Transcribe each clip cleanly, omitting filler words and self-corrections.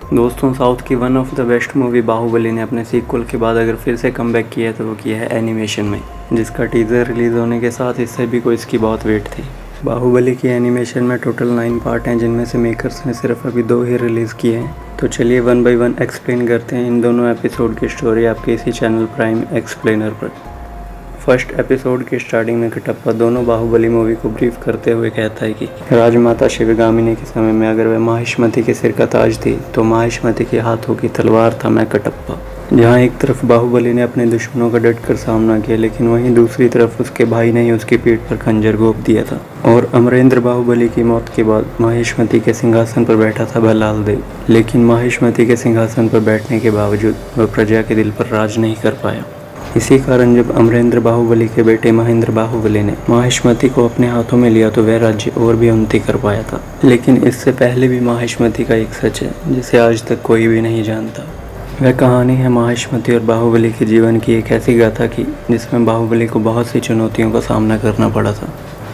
दोस्तों, साउथ की one of the best movie Baahubali ने अपने सीक्वल के बाद अगर फिर से कमबैक किया है तो वो किया है एनिमेशन में, जिसका टीज़र रिलीज़ होने के साथ इससे भी कोई इसकी बहुत वेट थी। बाहुबली की एनिमेशन में टोटल 9 पार्ट हैं, जिनमें से मेकर्स ने सिर्फ अभी 2 ही रिलीज़ किए हैं। तो चलिए 1 बाय 1 एक्सप्लेन करते हैं इन दोनों एपिसोड की स्टोरी आपके इसी चैनल प्राइम एक्सप्लेनर पर। फर्स्ट एपिसोड की स्टार्टिंग में कटप्पा दोनों बाहुबली मूवी को ब्रीफ करते हुए कहता है कि राजमाता शिवगामिनी के समय में अगर वह माहिष्मति के सिर का ताज थी तो माहिष्मति के हाथों की तलवार था मैं कटप्पा। जहाँ एक तरफ बाहुबली ने अपने दुश्मनों का डटकर सामना किया, लेकिन वहीं दूसरी तरफ उसके भाई ने ही उसकी पीठ पर खंजर घोंप दिया था। और अमरेंद्र बाहुबली की मौत के बाद माहिष्मति के सिंहासन पर बैठा था भल्लाल देव, लेकिन माहिष्मति के सिंहासन पर बैठने के बावजूद वह प्रजा के दिल पर राज नहीं कर पाया। इसी कारण जब अमरेंद्र बाहुबली के बेटे महेंद्र बाहुबली ने माहिष्मति को अपने हाथों में लिया तो वह राज्य और भी उन्नति कर पाया था। लेकिन इससे पहले भी माहिष्मति का एक सच है जिसे आज तक कोई भी नहीं जानता। वह कहानी है माहिष्मति और बाहुबली के जीवन की एक ऐसी गाथा की जिसमें बाहुबली को बहुत सी चुनौतियों का सामना करना पड़ा था,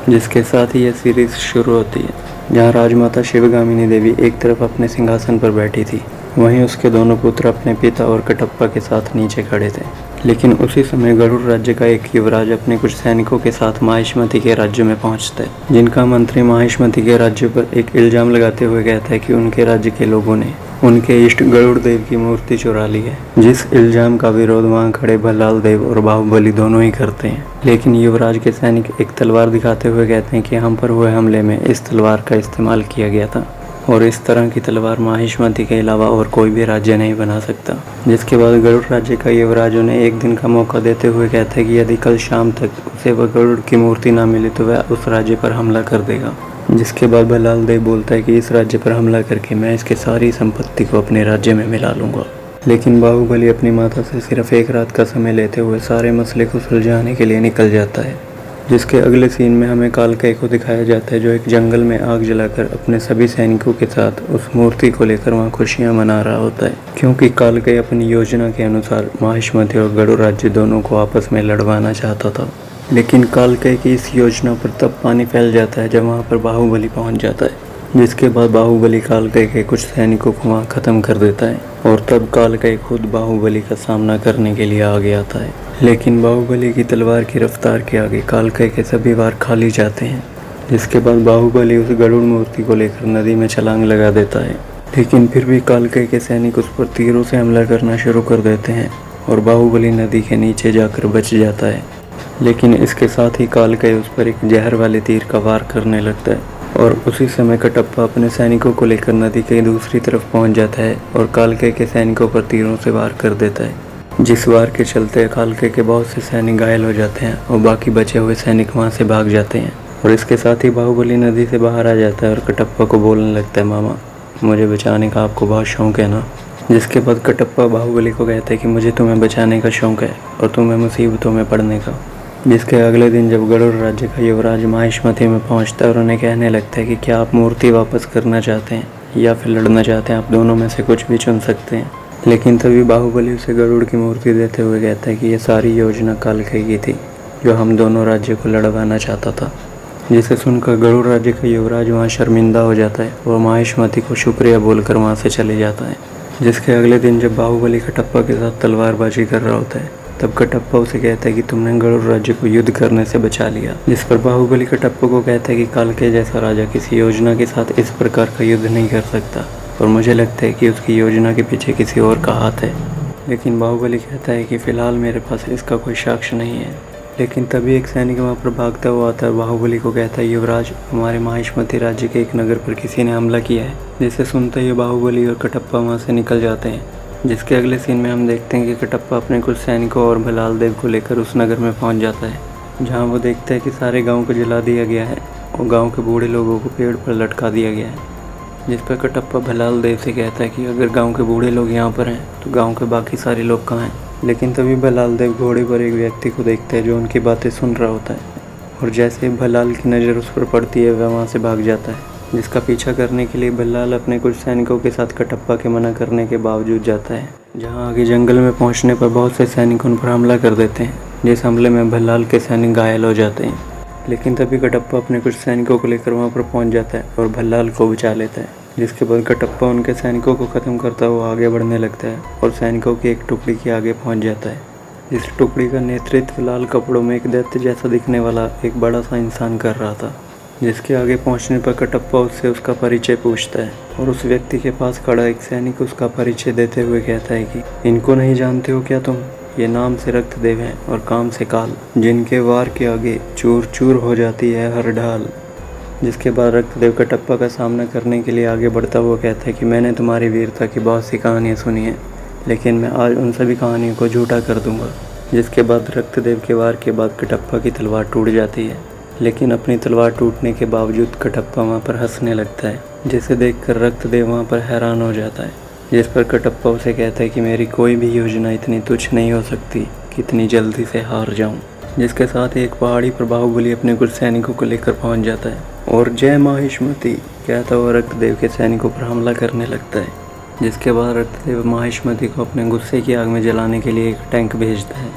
जिसके साथ ही यह सीरीज शुरू होती है। जहाँ राजमाता शिवगामिनी देवी एक तरफ अपने सिंहासन पर बैठी थी, वहीं उसके दोनों पुत्र अपने पिता और कटप्पा के साथ नीचे खड़े थे। लेकिन उसी समय गरुड़ राज्य का एक युवराज अपने कुछ सैनिकों के साथ माहिष्मति के राज्य में पहुंचता है, जिनका मंत्री माहिष्मति के राज्य पर एक इल्जाम लगाते हुए कहता है कि उनके राज्य के लोगों ने उनके इष्ट गरुड़ देव की मूर्ति चुरा ली है, जिस इल्जाम का विरोध वहां खड़े भल्लाल देव और बाहुबली दोनों ही करते हैं। लेकिन युवराज के सैनिक एक तलवार दिखाते हुए कहते हैं कि हम पर हुए हमले में इस तलवार का इस्तेमाल किया गया था और इस तरह की तलवार माहिष्मति के अलावा और कोई भी राज्य नहीं बना सकता। जिसके बाद गरुड़ राज्य का युवराज उन्हें एक दिन का मौका देते हुए कहता है कि यदि कल शाम तक उसे वह गरुड़ की मूर्ति ना मिली तो वह उस राज्य पर हमला कर देगा। जिसके बाद भल्लाल देव बोलता है कि इस राज्य पर हमला करके मैं इसके सारी संपत्ति को अपने राज्य में मिला लूंगा। लेकिन बाहुबली अपनी माता से सिर्फ एक रात का समय लेते हुए सारे मसले को सुलझाने के लिए निकल जाता है। जिसके अगले सीन में हमें कालकेय को दिखाया जाता है, जो एक जंगल में आग जलाकर अपने सभी सैनिकों के साथ उस मूर्ति को लेकर वहां खुशियां मना रहा होता है, क्योंकि कालकेय अपनी योजना के अनुसार माहिष्मति और गरुड़ राज्य दोनों को आपस में लड़वाना चाहता था। लेकिन कालकेय की इस योजना पर तब पानी फैल जाता है जब वहाँ पर बाहुबली पहुँच जाता है। जिसके बाद बाहुबली कालकेय के कुछ सैनिकों को वहाँ ख़त्म कर देता है और तब कालकेय खुद बाहुबली का सामना करने के लिए आगे आता है। लेकिन बाहुबली की तलवार की रफ्तार के आगे कालकेय के सभी वार खाली जाते हैं। जिसके बाद बाहुबली उस गरुड़ मूर्ति को लेकर नदी में छलांग लगा देता है, लेकिन फिर भी कालकेय के सैनिक उस पर तीरों से हमला करना शुरू कर देते हैं और बाहुबली नदी के नीचे जाकर बच जाता है। लेकिन इसके साथ ही कालकेय उस पर एक जहर वाले तीर का वार करने लगता है और उसी समय कटप्पा अपने सैनिकों को लेकर नदी के दूसरी तरफ पहुंच जाता है और कालकेय के सैनिकों पर तीरों से वार कर देता है। जिस वार के चलते कालकेय के बहुत से सैनिक घायल हो जाते हैं और बाकी बचे हुए सैनिक वहां से भाग जाते हैं। और इसके साथ ही बाहुबली नदी से बाहर आ जाता है और कटप्पा को बोलने लगता है, मामा मुझे बचाने का आपको बहुत शौक है ना। जिसके बाद कटप्पा बाहुबली को कहता है कि मुझे तुम्हें बचाने का शौक है और तुम्हें मुसीबतों में पड़ने का। जिसके अगले दिन जब गरुड़ राज्य का युवराज माहिष्मति में पहुंचता है और उन्हें कहने लगता है कि क्या आप मूर्ति वापस करना चाहते हैं या फिर लड़ना चाहते हैं, आप दोनों में से कुछ भी चुन सकते हैं। लेकिन तभी बाहुबली उसे गरुड़ की मूर्ति देते हुए कहता है कि यह सारी योजना कालकेय की थी, जो हम दोनों राज्य को लड़वाना चाहता था। जिसे सुनकर गरुड़ राज्य का युवराज वहाँ शर्मिंदा हो जाता है और माहिष्मति को शुक्रिया बोलकर वहाँ से चले जाता है। जिसके अगले दिन जब बाहुबली कटप्पा के साथ तलवारबाजी कर रहा होता है, तब कटप्पा उसे कहता है कि तुमने गरुड़ राज्य को युद्ध करने से बचा लिया। जिस पर बाहुबली कटप्पा को कहता है कि कालकेय जैसा राजा किसी योजना के साथ इस प्रकार का युद्ध नहीं कर सकता और मुझे लगता है कि उसकी योजना के पीछे किसी और का हाथ है। लेकिन बाहुबली कहता है कि फ़िलहाल मेरे पास इसका कोई साक्ष्य नहीं है। लेकिन तभी एक सैनिक वहाँ पर भागता हुआ आता है, बाहुबली को कहता है, युवराज हमारे माहिष्मति राज्य के एक नगर पर किसी ने हमला किया है। जिसे सुनते ही बाहुबली और कटप्पा वहाँ से निकल जाते हैं। जिसके अगले सीन में हम देखते हैं कि कटप्पा अपने कुछ सैनिकों और भल्लाल देव को लेकर उस नगर में पहुंच जाता है, जहां वो देखता है कि सारे गांव को जला दिया गया है और गांव के बूढ़े लोगों को पेड़ पर लटका दिया गया है। जिस पर कटप्पा भल्लाल देव से कहता है कि अगर गांव के बूढ़े लोग यहाँ पर हैं तो गांव के बाकी सारे लोग कहाँ हैं। लेकिन तभी भल्लाल देव घोड़े पर एक व्यक्ति को देखता है जो उनकी बातें सुन रहा होता है और जैसे ही भल्लाल की नज़र उस पर पड़ती है वह वहाँ से भाग जाता है। जिसका पीछा करने के लिए भल्लाल अपने कुछ सैनिकों के साथ कटप्पा के मना करने के बावजूद जाता है, जहां आगे जंगल में पहुंचने पर बहुत से सैनिक उन पर हमला कर देते हैं। जिस हमले में भल्लाल के सैनिक घायल हो जाते हैं। लेकिन तभी कटप्पा अपने कुछ सैनिकों को लेकर वहां पर पहुंच जाता है और भल्लाल को बचा लेता है। जिसके बाद कटप्पा उनके सैनिकों को ख़त्म करता हुआ आगे बढ़ने लगता है और सैनिकों की एक टुकड़ी के आगे पहुंच जाता है। इस टुकड़ी का नेतृत्व लाल कपड़ों में एक दैत्य जैसा दिखने वाला एक बड़ा सा इंसान कर रहा था। जिसके आगे पहुंचने पर कटप्पा उससे उसका परिचय पूछता है और उस व्यक्ति के पास खड़ा एक सैनिक उसका परिचय देते हुए कहता है कि इनको नहीं जानते हो क्या तुम? ये नाम से रक्तदेव हैं और काम से काल, जिनके वार के आगे चूर चूर हो जाती है हर ढाल। जिसके बाद रक्तदेव कटप्पा का सामना करने के लिए आगे बढ़ता हुआ कहता है कि मैंने तुम्हारी वीरता की बहुत सी कहानियाँ सुनी हैं, लेकिन मैं आज उन सभी कहानियों को झूठा कर दूंगा। जिसके बाद रक्तदेव के वार के बाद कटप्पा की तलवार टूट जाती है, लेकिन अपनी तलवार टूटने के बावजूद कटप्पा वहाँ पर हंसने लगता है, जिसे देखकर रक्तदेव वहाँ पर हैरान हो जाता है। जिस पर कटप्पा उसे कहता है कि मेरी कोई भी योजना इतनी तुच्छ नहीं हो सकती कि इतनी जल्दी से हार जाऊं। जिसके साथ ही एक पहाड़ी पर बाहुबली अपने कुछ सैनिकों को लेकर पहुंच जाता है और जय माहिष्मती कहता हुआ रक्तदेव के सैनिकों पर हमला करने लगता है। जिसके बाद रक्तदेव माहिष्मती को अपने गुस्से की आग में जलाने के लिए एक टैंक भेजता है,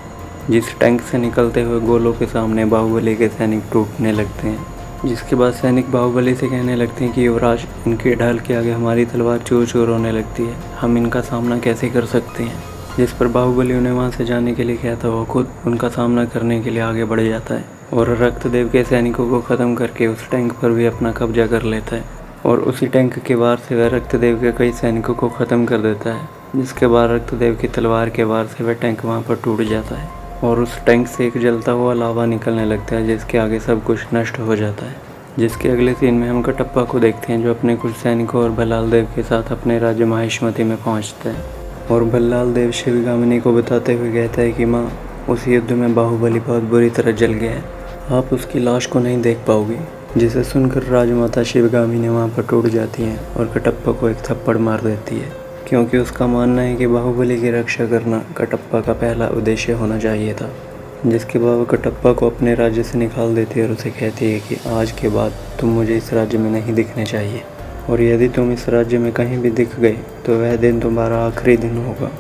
जिस टैंक से निकलते हुए गोलों के सामने बाहुबली के सैनिक टूटने लगते हैं। जिसके बाद सैनिक बाहुबली से कहने लगते हैं कि युवराज, इनके ढाल के आगे हमारी तलवार चूर चूर होने लगती है, हम इनका सामना कैसे कर सकते हैं। जिस पर बाहुबली उन्हें वहां से जाने के लिए कहता हुआ खुद उनका सामना करने के लिए आगे बढ़ जाता है और रक्तदेव के सैनिकों को ख़त्म करके उस टैंक पर भी अपना कब्जा कर लेता है और उसी टैंक के वार से वह रक्तदेव के कई सैनिकों को ख़त्म कर देता है। जिसके बाद रक्तदेव की तलवार के वार से वह टैंक वहाँ पर टूट जाता है और उस टैंक से एक जलता हुआ लावा निकलने लगता है, जिसके आगे सब कुछ नष्ट हो जाता है। जिसके अगले सीन में हम कटप्पा को देखते हैं जो अपने कुछ सैनिकों और भल्लाल देव के साथ अपने राज्य माहिष्मती में पहुंचते हैं और भल्लाल देव शिवगामिनी को बताते हुए कहता है कि माँ, उस युद्ध में बाहुबली बहुत बुरी तरह जल गया है, आप उसकी लाश को नहीं देख पाओगे। जिसे सुनकर राजमाता शिवगामिनी वहाँ पर टूट जाती हैं और कटप्पा को एक थप्पड़ मार देती है, क्योंकि उसका मानना है कि बाहुबली की रक्षा करना कटप्पा का पहला उद्देश्य होना चाहिए था। जिसके बाद वो कटप्पा को अपने राज्य से निकाल देती है और उसे कहती है कि आज के बाद तुम मुझे इस राज्य में नहीं दिखने चाहिए, और यदि तुम इस राज्य में कहीं भी दिख गए तो वह दिन तुम्हारा आखिरी दिन होगा।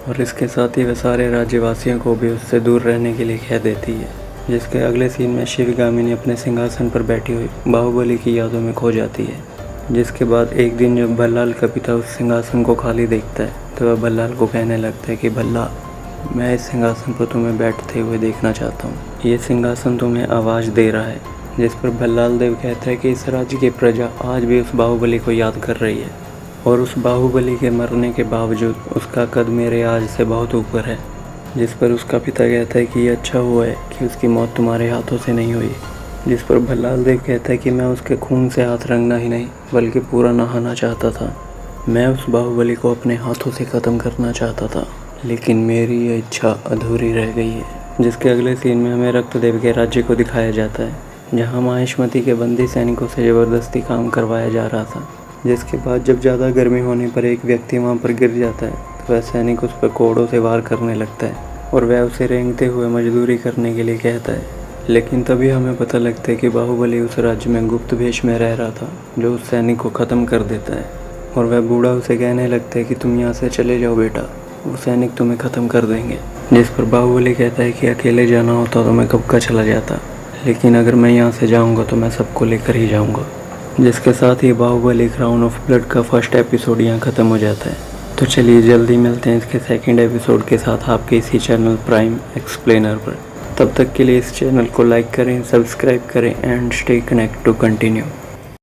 और इसके साथ ही वह सारे राज्यवासियों को भी उससे दूर रहने के लिए कह देती है। जिसके अगले सीन में शिवगामिनी अपने सिंहासन पर बैठी हुई बाहुबली की यादों में खो जाती है। जिसके बाद एक दिन जब भल्लाल का पिता उस सिंहासन को खाली देखता है तो वह भल्लाल को कहने लगता है कि भल्ला, मैं इस सिंहासन पर तुम्हें बैठते हुए देखना चाहता हूँ, ये सिंहासन तुम्हें आवाज़ दे रहा है। जिस पर भल्लाल देव कहता है कि इस राज्य की प्रजा आज भी उस बाहुबली को याद कर रही है और उस बाहुबली के मरने के बावजूद उसका कद मेरे आज से बहुत ऊपर है। जिस पर उसका पिता कहता है कि ये अच्छा हुआ है कि उसकी मौत तुम्हारे हाथों से नहीं हुई। जिस पर भल्लाल देव कहता है कि मैं उसके खून से हाथ रंगना ही नहीं बल्कि पूरा नहाना चाहता था। मैं उस बाहुबली को अपने हाथों से ख़त्म करना चाहता था, लेकिन मेरी ये इच्छा अधूरी रह गई है। जिसके अगले सीन में हमें रक्तदेव के राज्य को दिखाया जाता है, जहाँ माहिष्मती के बंदी सैनिकों से ज़बरदस्ती काम करवाया जा रहा था। जिसके बाद जब ज़्यादा गर्मी होने पर एक व्यक्ति वहाँ पर गिर जाता है तो वह सैनिक उस पर कोड़ों से वार करने लगता है और वह उसे रेंगते हुए मजदूरी करने के लिए कहता है। लेकिन तभी हमें पता लगता है कि बाहुबली उस राज्य में गुप्त वेश में रह रहा था जो उस सैनिक को ख़त्म कर देता है और वह बूढ़ा उसे कहने लगता है कि तुम यहाँ से चले जाओ बेटा, वो सैनिक तुम्हें ख़त्म कर देंगे। जिस पर बाहुबली कहता है कि अकेले जाना होता तो मैं कब का चला जाता, लेकिन अगर मैं यहाँ से जाऊँगा तो मैं सबको लेकर ही जाऊँगा। जिसके साथ ही बाहुबली क्राउन ऑफ ब्लड का फर्स्ट एपिसोड यहाँ ख़त्म हो जाता है। तो चलिए जल्दी मिलते हैं इसके सेकंड एपिसोड के साथ आपके इसी चैनल प्राइम एक्सप्लेनर पर। तब तक के लिए इस चैनल को लाइक करें, सब्सक्राइब करें and stay connect to continue.